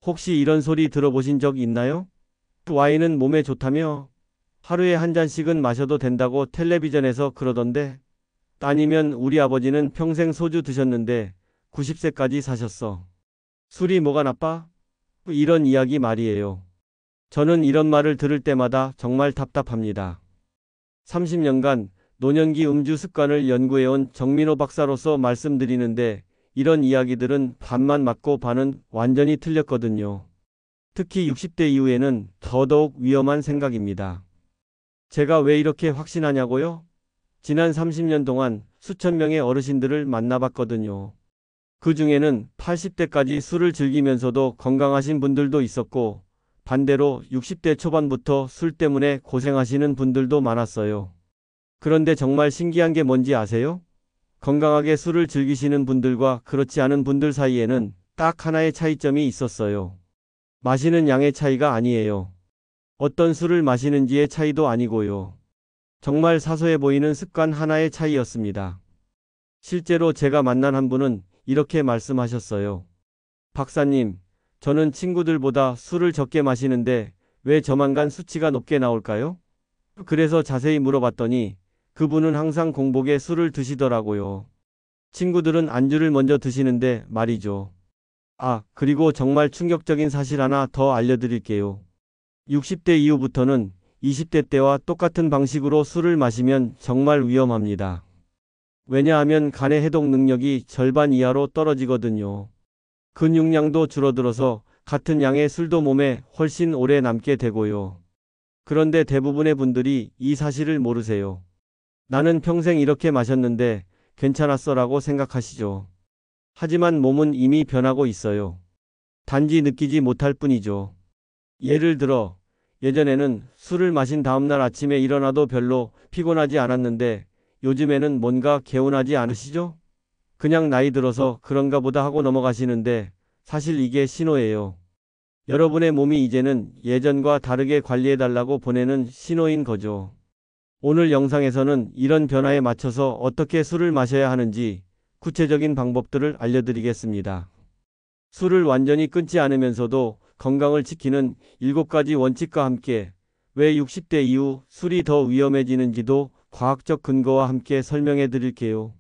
혹시 이런 소리 들어보신 적 있나요? 와인은 몸에 좋다며? 하루에 한 잔씩은 마셔도 된다고 텔레비전에서 그러던데. 아니면 우리 아버지는 평생 소주 드셨는데 90세까지 사셨어. 술이 뭐가 나빠? 이런 이야기 말이에요. 저는 이런 말을 들을 때마다 정말 답답합니다. 30년간 노년기 음주 습관을 연구해온 정민호 박사로서 말씀드리는데 이런 이야기들은 반만 맞고 반은 완전히 틀렸거든요. 특히 60대 이후에는 더더욱 위험한 생각입니다. 제가 왜 이렇게 확신하냐고요? 지난 30년 동안 수천 명의 어르신들을 만나봤거든요. 그 중에는 80대까지 술을 즐기면서도 건강하신 분들도 있었고 반대로 60대 초반부터 술 때문에 고생하시는 분들도 많았어요. 그런데 정말 신기한 게 뭔지 아세요? 건강하게 술을 즐기시는 분들과 그렇지 않은 분들 사이에는 딱 하나의 차이점이 있었어요. 마시는 양의 차이가 아니에요. 어떤 술을 마시는지의 차이도 아니고요. 정말 사소해 보이는 습관 하나의 차이였습니다. 실제로 제가 만난 한 분은 이렇게 말씀하셨어요. 박사님, 저는 친구들보다 술을 적게 마시는데 왜 저만간 수치가 높게 나올까요? 그래서 자세히 물어봤더니 그분은 항상 공복에 술을 드시더라고요. 친구들은 안주를 먼저 드시는데 말이죠. 아, 그리고 정말 충격적인 사실 하나 더 알려드릴게요. 60대 이후부터는 20대 때와 똑같은 방식으로 술을 마시면 정말 위험합니다. 왜냐하면 간의 해독 능력이 절반 이하로 떨어지거든요. 근육량도 줄어들어서 같은 양의 술도 몸에 훨씬 오래 남게 되고요. 그런데 대부분의 분들이 이 사실을 모르세요. 나는 평생 이렇게 마셨는데 괜찮았어라고 생각하시죠. 하지만 몸은 이미 변하고 있어요. 단지 느끼지 못할 뿐이죠. 예를 들어 예전에는 술을 마신 다음날 아침에 일어나도 별로 피곤하지 않았는데 요즘에는 뭔가 개운하지 않으시죠? 그냥 나이 들어서 그런가 보다 하고 넘어가시는데 사실 이게 신호예요. 여러분의 몸이 이제는 예전과 다르게 관리해달라고 보내는 신호인 거죠. 오늘 영상에서는 이런 변화에 맞춰서 어떻게 술을 마셔야 하는지 구체적인 방법들을 알려드리겠습니다. 술을 완전히 끊지 않으면서도 건강을 지키는 7가지 원칙과 함께 왜 60대 이후 술이 더 위험해지는지도 과학적 근거와 함께 설명해 드릴게요.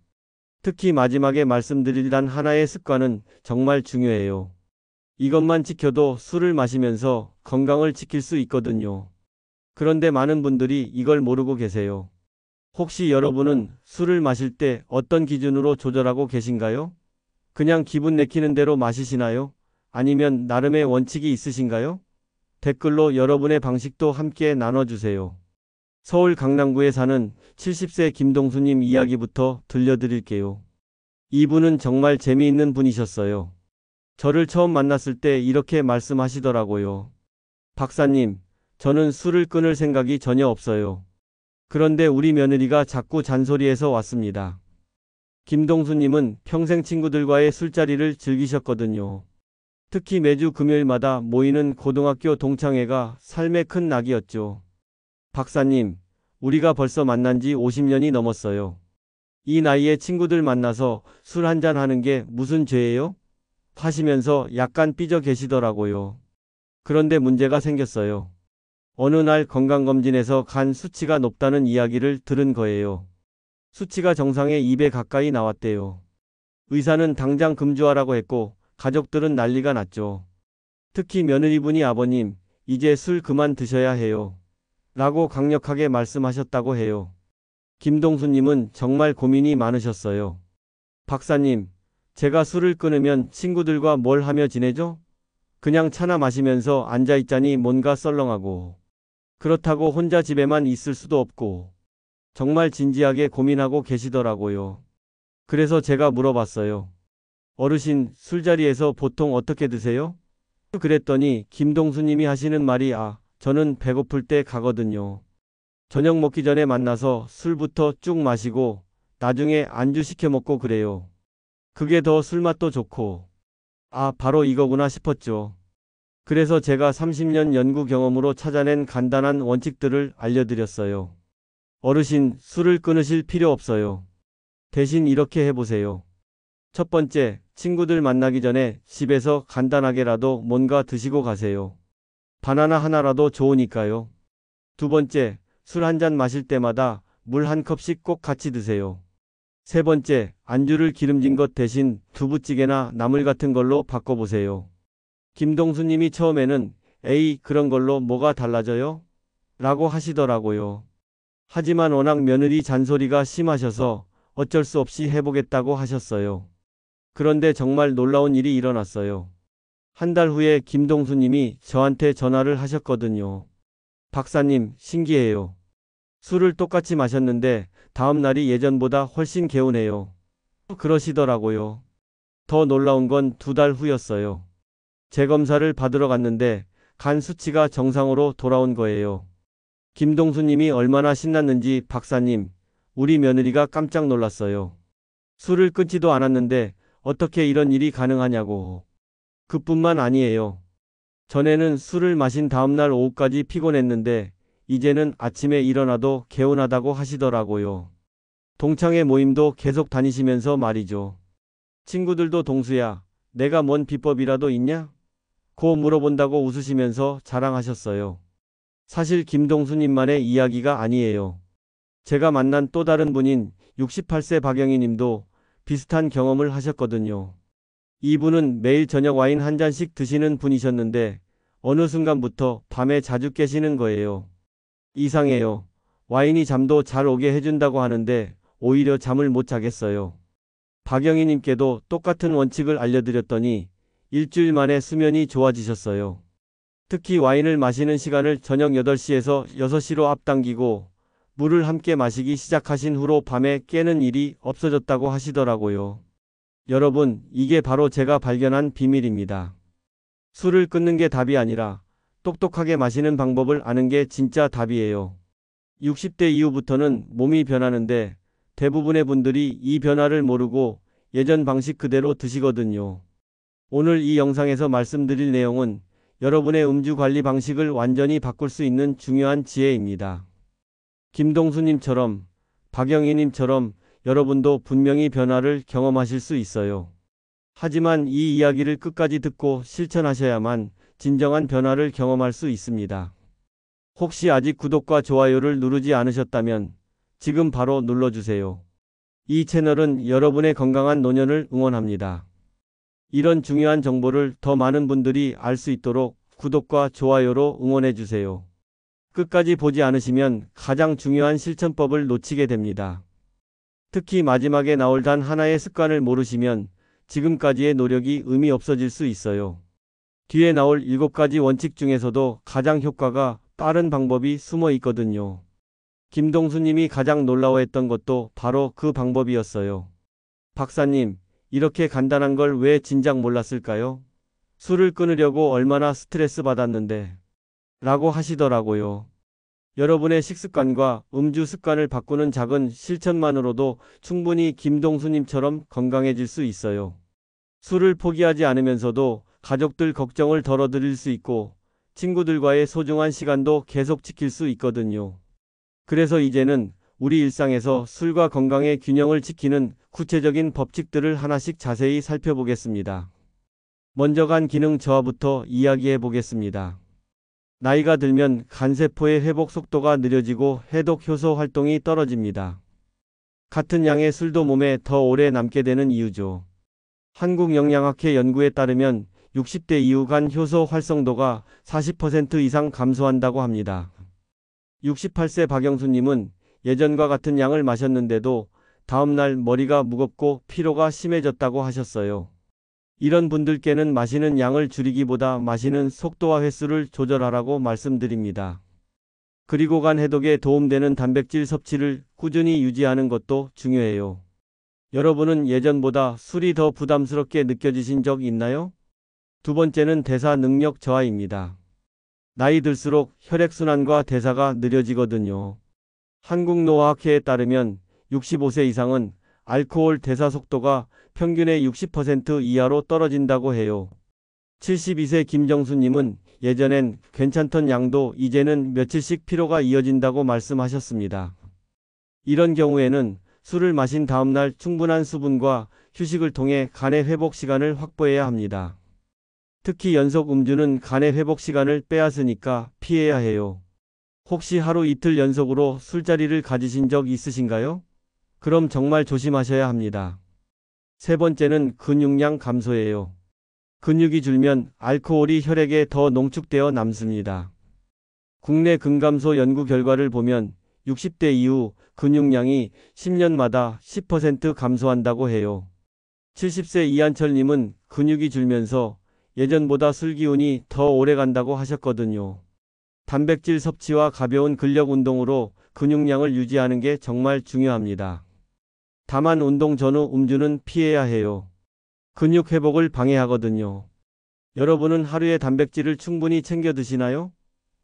특히 마지막에 말씀드릴 단 하나의 습관은 정말 중요해요. 이것만 지켜도 술을 마시면서 건강을 지킬 수 있거든요. 그런데 많은 분들이 이걸 모르고 계세요. 혹시 여러분은 술을 마실 때 어떤 기준으로 조절하고 계신가요? 그냥 기분 내키는 대로 마시시나요? 아니면 나름의 원칙이 있으신가요? 댓글로 여러분의 방식도 함께 나눠주세요. 서울 강남구에 사는 70세 김동수님 이야기부터 들려드릴게요. 이분은 정말 재미있는 분이셨어요. 저를 처음 만났을 때 이렇게 말씀하시더라고요. 박사님, 저는 술을 끊을 생각이 전혀 없어요. 그런데 우리 며느리가 자꾸 잔소리해서 왔습니다. 김동수님은 평생 친구들과의 술자리를 즐기셨거든요. 특히 매주 금요일마다 모이는 고등학교 동창회가 삶의 큰 낙이었죠. 박사님, 우리가 벌써 만난 지 50년이 넘었어요. 이 나이에 친구들 만나서 술 한잔 하는 게 무슨 죄예요? 하시면서 약간 삐져 계시더라고요. 그런데 문제가 생겼어요. 어느 날 건강검진에서 간 수치가 높다는 이야기를 들은 거예요. 수치가 정상의 2배 가까이 나왔대요. 의사는 당장 금주하라고 했고 가족들은 난리가 났죠. 특히 며느리분이 아버님, 이제 술 그만 드셔야 해요. 라고 강력하게 말씀하셨다고 해요. 김동수님은 정말 고민이 많으셨어요. 박사님, 제가 술을 끊으면 친구들과 뭘 하며 지내죠? 그냥 차나 마시면서 앉아있자니 뭔가 썰렁하고. 그렇다고 혼자 집에만 있을 수도 없고. 정말 진지하게 고민하고 계시더라고요. 그래서 제가 물어봤어요. 어르신, 술자리에서 보통 어떻게 드세요? 그랬더니 김동수님이 하시는 말이 저는 배고플 때 가거든요. 저녁 먹기 전에 만나서 술부터 쭉 마시고 나중에 안주 시켜 먹고 그래요. 그게 더 술맛도 좋고. 바로 이거구나 싶었죠. 그래서 제가 30년 연구 경험으로 찾아낸 간단한 원칙들을 알려드렸어요. 어르신, 술을 끊으실 필요 없어요. 대신 이렇게 해보세요. 첫 번째, 친구들 만나기 전에 집에서 간단하게라도 뭔가 드시고 가세요. 바나나 하나라도 좋으니까요. 두 번째, 술 한 잔 마실 때마다 물 한 컵씩 꼭 같이 드세요. 세 번째, 안주를 기름진 것 대신 두부찌개나 나물 같은 걸로 바꿔보세요. 김동수님이 처음에는 에이, 그런 걸로 뭐가 달라져요? 라고 하시더라고요. 하지만 워낙 며느리 잔소리가 심하셔서 어쩔 수 없이 해보겠다고 하셨어요. 그런데 정말 놀라운 일이 일어났어요. 한 달 후에 김동수님이 저한테 전화를 하셨거든요. 박사님, 신기해요. 술을 똑같이 마셨는데 다음 날이 예전보다 훨씬 개운해요. 그러시더라고요. 더 놀라운 건 두 달 후였어요. 재검사를 받으러 갔는데 간 수치가 정상으로 돌아온 거예요. 김동수님이 얼마나 신났는지 박사님, 우리 며느리가 깜짝 놀랐어요. 술을 끊지도 않았는데 어떻게 이런 일이 가능하냐고. 그뿐만 아니에요. 전에는 술을 마신 다음날 오후까지 피곤했는데 이제는 아침에 일어나도 개운하다고 하시더라고요. 동창회 모임도 계속 다니시면서 말이죠. 친구들도 동수야, 내가 뭔 비법이라도 있냐? 고 물어본다고 웃으시면서 자랑하셨어요. 사실 김동수님만의 이야기가 아니에요. 제가 만난 또 다른 분인 68세 박영희 님도 비슷한 경험을 하셨거든요. 이분은 매일 저녁 와인 한 잔씩 드시는 분이셨는데 어느 순간부터 밤에 자주 깨시는 거예요. 이상해요. 와인이 잠도 잘 오게 해준다고 하는데 오히려 잠을 못 자겠어요. 박영희 님께도 똑같은 원칙을 알려드렸더니 일주일 만에 수면이 좋아지셨어요. 특히 와인을 마시는 시간을 저녁 8시에서 6시로 앞당기고 물을 함께 마시기 시작하신 후로 밤에 깨는 일이 없어졌다고 하시더라고요. 여러분, 이게 바로 제가 발견한 비밀입니다. 술을 끊는 게 답이 아니라 똑똑하게 마시는 방법을 아는 게 진짜 답이에요. 60대 이후부터는 몸이 변하는데 대부분의 분들이 이 변화를 모르고 예전 방식 그대로 드시거든요. 오늘 이 영상에서 말씀드릴 내용은 여러분의 음주 관리 방식을 완전히 바꿀 수 있는 중요한 지혜입니다. 김동수님처럼, 박영희님처럼 여러분도 분명히 변화를 경험하실 수 있어요. 하지만 이 이야기를 끝까지 듣고 실천하셔야만 진정한 변화를 경험할 수 있습니다. 혹시 아직 구독과 좋아요를 누르지 않으셨다면 지금 바로 눌러주세요. 이 채널은 여러분의 건강한 노년을 응원합니다. 이런 중요한 정보를 더 많은 분들이 알 수 있도록 구독과 좋아요로 응원해주세요. 끝까지 보지 않으시면 가장 중요한 실천법을 놓치게 됩니다. 특히 마지막에 나올 단 하나의 습관을 모르시면 지금까지의 노력이 의미 없어질 수 있어요. 뒤에 나올 7가지 원칙 중에서도 가장 효과가 빠른 방법이 숨어 있거든요. 김동수님이 가장 놀라워했던 것도 바로 그 방법이었어요. 박사님, 이렇게 간단한 걸 왜 진작 몰랐을까요? 술을 끊으려고 얼마나 스트레스 받았는데. 라고 하시더라고요. 여러분의 식습관과 음주 습관을 바꾸는 작은 실천만으로도 충분히 김동수님처럼 건강해질 수 있어요. 술을 포기하지 않으면서도 가족들 걱정을 덜어드릴 수 있고 친구들과의 소중한 시간도 계속 지킬 수 있거든요. 그래서 이제는 우리 일상에서 술과 건강의 균형을 지키는 구체적인 법칙들을 하나씩 자세히 살펴보겠습니다. 먼저 간 기능 저하부터 이야기해 보겠습니다. 나이가 들면 간세포의 회복 속도가 느려지고 해독 효소 활동이 떨어집니다. 같은 양의 술도 몸에 더 오래 남게 되는 이유죠. 한국영양학회 연구에 따르면 60대 이후 간 효소 활성도가 40% 이상 감소한다고 합니다. 68세 박영수님은 예전과 같은 양을 마셨는데도 다음날 머리가 무겁고 피로가 심해졌다고 하셨어요. 이런 분들께는 마시는 양을 줄이기보다 마시는 속도와 횟수를 조절하라고 말씀드립니다. 그리고 간 해독에 도움되는 단백질 섭취를 꾸준히 유지하는 것도 중요해요. 여러분은 예전보다 술이 더 부담스럽게 느껴지신 적 있나요? 두 번째는 대사 능력 저하입니다. 나이 들수록 혈액순환과 대사가 느려지거든요. 한국노화학회에 따르면 65세 이상은 알코올 대사 속도가 평균의 60% 이하로 떨어진다고 해요. 72세 김정수님은 예전엔 괜찮던 양도 이제는 며칠씩 피로가 이어진다고 말씀하셨습니다. 이런 경우에는 술을 마신 다음날 충분한 수분과 휴식을 통해 간의 회복 시간을 확보해야 합니다. 특히 연속 음주는 간의 회복 시간을 빼앗으니까 피해야 해요. 혹시 하루 이틀 연속으로 술자리를 가지신 적 있으신가요? 그럼 정말 조심하셔야 합니다. 세 번째는 근육량 감소예요. 근육이 줄면 알코올이 혈액에 더 농축되어 남습니다. 국내 근감소 연구 결과를 보면 60대 이후 근육량이 10년마다 10% 감소한다고 해요. 70세 이한철님은 근육이 줄면서 예전보다 술 기운이 더 오래 간다고 하셨거든요. 단백질 섭취와 가벼운 근력 운동으로 근육량을 유지하는 게 정말 중요합니다. 다만 운동 전후 음주는 피해야 해요. 근육 회복을 방해하거든요. 여러분은 하루에 단백질을 충분히 챙겨 드시나요?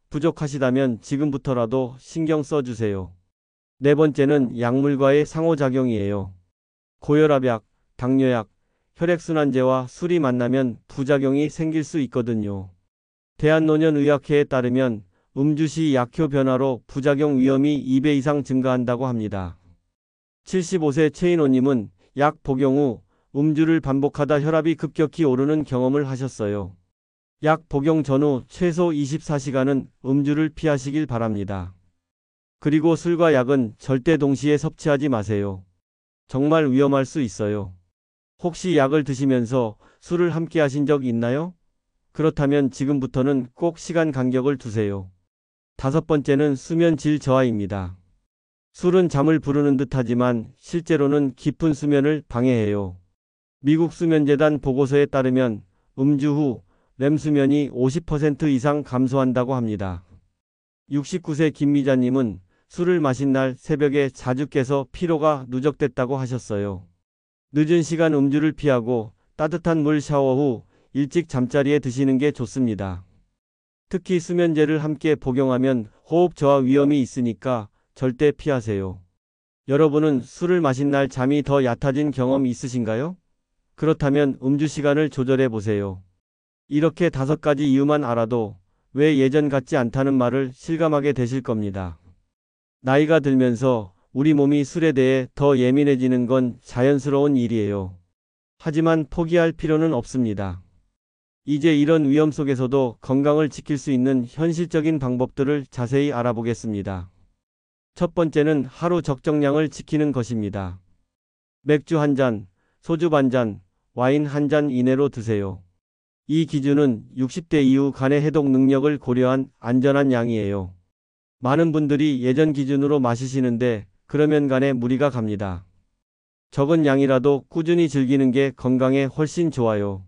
부족하시다면 지금부터라도 신경 써주세요. 네 번째는 약물과의 상호작용이에요. 고혈압약, 당뇨약, 혈액순환제와 술이 만나면 부작용이 생길 수 있거든요. 대한노년의학회에 따르면 음주 시 약효 변화로 부작용 위험이 2배 이상 증가한다고 합니다. 75세 최인호님은 약 복용 후 음주를 반복하다 혈압이 급격히 오르는 경험을 하셨어요. 약 복용 전후 최소 24시간은 음주를 피하시길 바랍니다. 그리고 술과 약은 절대 동시에 섭취하지 마세요. 정말 위험할 수 있어요. 혹시 약을 드시면서 술을 함께 하신 적 있나요? 그렇다면 지금부터는 꼭 시간 간격을 두세요. 다섯 번째는 수면 질 저하입니다. 술은 잠을 부르는 듯하지만 실제로는 깊은 수면을 방해해요. 미국 수면재단 보고서에 따르면 음주 후 렘 수면이 50% 이상 감소한다고 합니다. 69세 김미자님은 술을 마신 날 새벽에 자주 깨서 피로가 누적됐다고 하셨어요. 늦은 시간 음주를 피하고 따뜻한 물 샤워 후 일찍 잠자리에 드시는 게 좋습니다. 특히 수면제를 함께 복용하면 호흡 저하 위험이 있으니까 절대 피하세요. 여러분은 술을 마신 날 잠이 더 얕아진 경험 있으신가요? 그렇다면 음주 시간을 조절해 보세요. 이렇게 5가지 이유만 알아도 왜 예전 같지 않다는 말을 실감하게 되실 겁니다. 나이가 들면서 우리 몸이 술에 대해 더 예민해지는 건 자연스러운 일이에요. 하지만 포기할 필요는 없습니다. 이제 이런 위험 속에서도 건강을 지킬 수 있는 현실적인 방법들을 자세히 알아보겠습니다. 첫 번째는 하루 적정량을 지키는 것입니다. 맥주 1잔, 소주 반잔, 와인 1잔 이내로 드세요. 이 기준은 60대 이후 간의 해독 능력을 고려한 안전한 양이에요. 많은 분들이 예전 기준으로 마시시는데 그러면 간에 무리가 갑니다. 적은 양이라도 꾸준히 즐기는 게 건강에 훨씬 좋아요.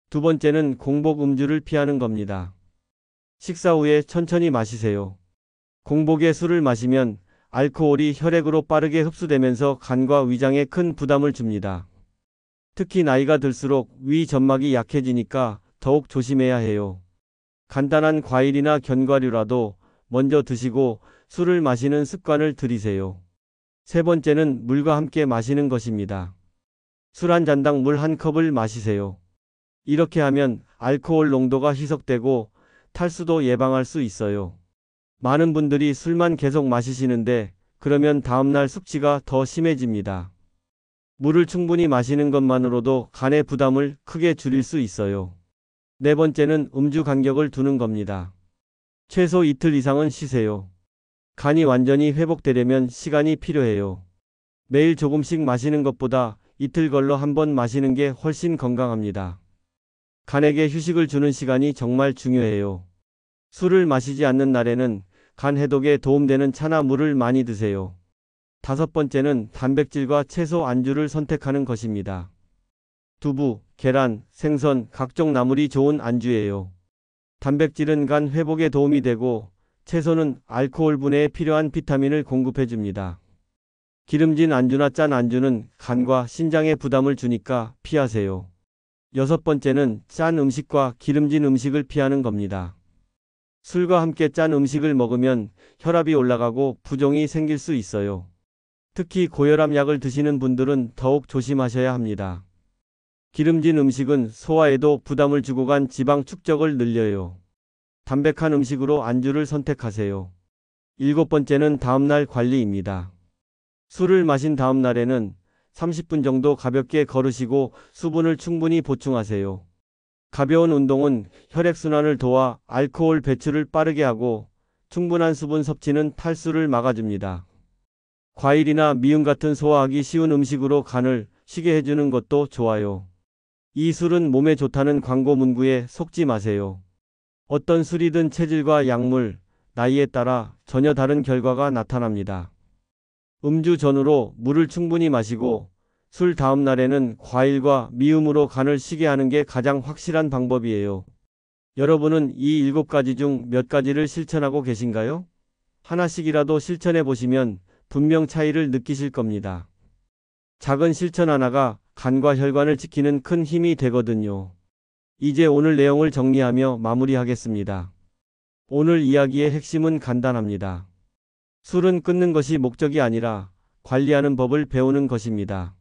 두 번째는 공복 음주를 피하는 겁니다. 식사 후에 천천히 마시세요. 공복에 술을 마시면 알코올이 혈액으로 빠르게 흡수되면서 간과 위장에 큰 부담을 줍니다. 특히 나이가 들수록 위 점막이 약해지니까 더욱 조심해야 해요. 간단한 과일이나 견과류라도 먼저 드시고 술을 마시는 습관을 들이세요. 세 번째는 물과 함께 마시는 것입니다. 술 한 잔당 물 1컵을 마시세요. 이렇게 하면 알코올 농도가 희석되고 탈수도 예방할 수 있어요. 많은 분들이 술만 계속 마시시는데 그러면 다음날 숙취가 더 심해집니다. 물을 충분히 마시는 것만으로도 간의 부담을 크게 줄일 수 있어요. 네 번째는 음주 간격을 두는 겁니다. 최소 이틀 이상은 쉬세요. 간이 완전히 회복되려면 시간이 필요해요. 매일 조금씩 마시는 것보다 이틀 걸러 한 번 마시는 게 훨씬 건강합니다. 간에게 휴식을 주는 시간이 정말 중요해요. 술을 마시지 않는 날에는 간 해독에 도움되는 차나 물을 많이 드세요. 다섯 번째는 단백질과 채소 안주를 선택하는 것입니다. 두부, 계란, 생선, 각종 나물이 좋은 안주예요. 단백질은 간 회복에 도움이 되고 채소는 알코올 분해에 필요한 비타민을 공급해 줍니다. 기름진 안주나 짠 안주는 간과 신장에 부담을 주니까 피하세요. 여섯 번째는 짠 음식과 기름진 음식을 피하는 겁니다. 술과 함께 짠 음식을 먹으면 혈압이 올라가고 부종이 생길 수 있어요. 특히 고혈압 약을 드시는 분들은 더욱 조심하셔야 합니다. 기름진 음식은 소화에도 부담을 주고 간 지방 축적을 늘려요. 담백한 음식으로 안주를 선택하세요. 일곱 번째는 다음날 관리입니다. 술을 마신 다음 날에는 30분 정도 가볍게 걸으시고 수분을 충분히 보충하세요. 가벼운 운동은 혈액순환을 도와 알코올 배출을 빠르게 하고 충분한 수분 섭취는 탈수를 막아줍니다. 과일이나 미음 같은 소화하기 쉬운 음식으로 간을 쉬게 해주는 것도 좋아요. 이 술은 몸에 좋다는 광고 문구에 속지 마세요. 어떤 술이든 체질과 약물, 나이에 따라 전혀 다른 결과가 나타납니다. 음주 전후로 물을 충분히 마시고 술 다음 날에는 과일과 미음으로 간을 쉬게 하는 게 가장 확실한 방법이에요. 여러분은 이 7가지 중 몇 가지를 실천하고 계신가요? 하나씩이라도 실천해 보시면 분명 차이를 느끼실 겁니다. 작은 실천 하나가 간과 혈관을 지키는 큰 힘이 되거든요. 이제 오늘 내용을 정리하며 마무리하겠습니다. 오늘 이야기의 핵심은 간단합니다. 술은 끊는 것이 목적이 아니라 관리하는 법을 배우는 것입니다.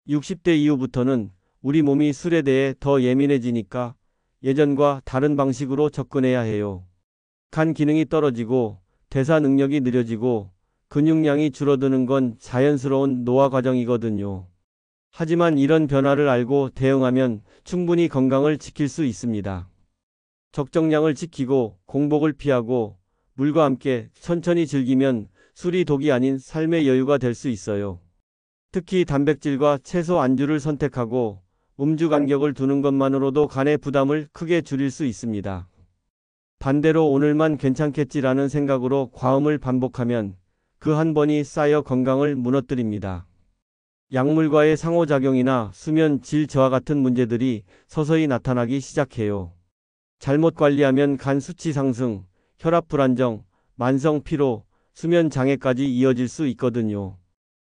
60대 이후부터는 우리 몸이 술에 대해 더 예민해지니까 예전과 다른 방식으로 접근해야 해요. 간 기능이 떨어지고 대사 능력이 느려지고 근육량이 줄어드는 건 자연스러운 노화 과정이거든요. 하지만 이런 변화를 알고 대응하면 충분히 건강을 지킬 수 있습니다. 적정량을 지키고 공복을 피하고 물과 함께 천천히 즐기면 술이 독이 아닌 삶의 여유가 될 수 있어요. 특히 단백질과 채소 안주를 선택하고 음주 간격을 두는 것만으로도 간의 부담을 크게 줄일 수 있습니다. 반대로 오늘만 괜찮겠지라는 생각으로 과음을 반복하면 그 한 번이 쌓여 건강을 무너뜨립니다. 약물과의 상호작용이나 수면 질 저하 같은 문제들이 서서히 나타나기 시작해요. 잘못 관리하면 간 수치 상승, 혈압 불안정, 만성 피로, 수면 장애까지 이어질 수 있거든요.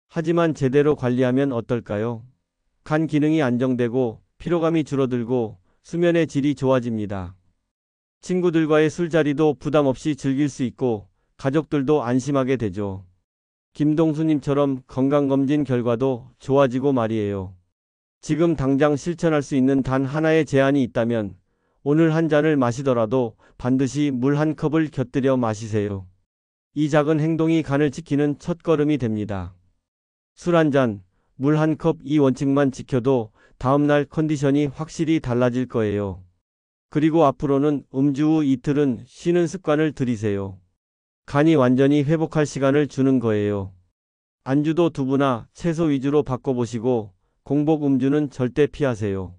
하지만 제대로 관리하면 어떨까요? 간 기능이 안정되고 피로감이 줄어들고 수면의 질이 좋아집니다. 친구들과의 술자리도 부담 없이 즐길 수 있고 가족들도 안심하게 되죠. 김동수님처럼 건강검진 결과도 좋아지고 말이에요. 지금 당장 실천할 수 있는 단 하나의 제안이 있다면 오늘 한 잔을 마시더라도 반드시 물 한 컵을 곁들여 마시세요. 이 작은 행동이 간을 지키는 첫걸음이 됩니다. 술 한 잔, 물 한 컵 이 원칙만 지켜도 다음날 컨디션이 확실히 달라질 거예요. 그리고 앞으로는 음주 후 이틀은 쉬는 습관을 들이세요. 간이 완전히 회복할 시간을 주는 거예요. 안주도 두부나 채소 위주로 바꿔보시고 공복 음주는 절대 피하세요.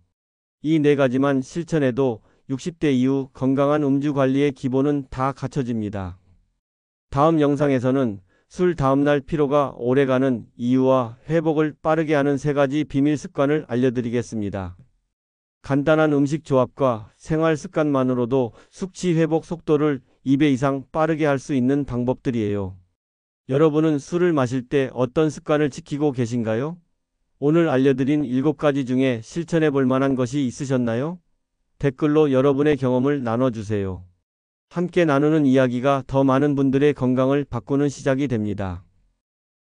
이 4가지만 실천해도 60대 이후 건강한 음주 관리의 기본은 다 갖춰집니다. 다음 영상에서는 술 다음날 피로가 오래가는 이유와 회복을 빠르게 하는 3가지 비밀 습관을 알려드리겠습니다. 간단한 음식 조합과 생활 습관만으로도 숙취 회복 속도를 2배 이상 빠르게 할 수 있는 방법들이에요. 여러분은 술을 마실 때 어떤 습관을 지키고 계신가요? 오늘 알려드린 7가지 중에 실천해 볼 만한 것이 있으셨나요? 댓글로 여러분의 경험을 나눠주세요. 함께 나누는 이야기가 더 많은 분들의 건강을 바꾸는 시작이 됩니다.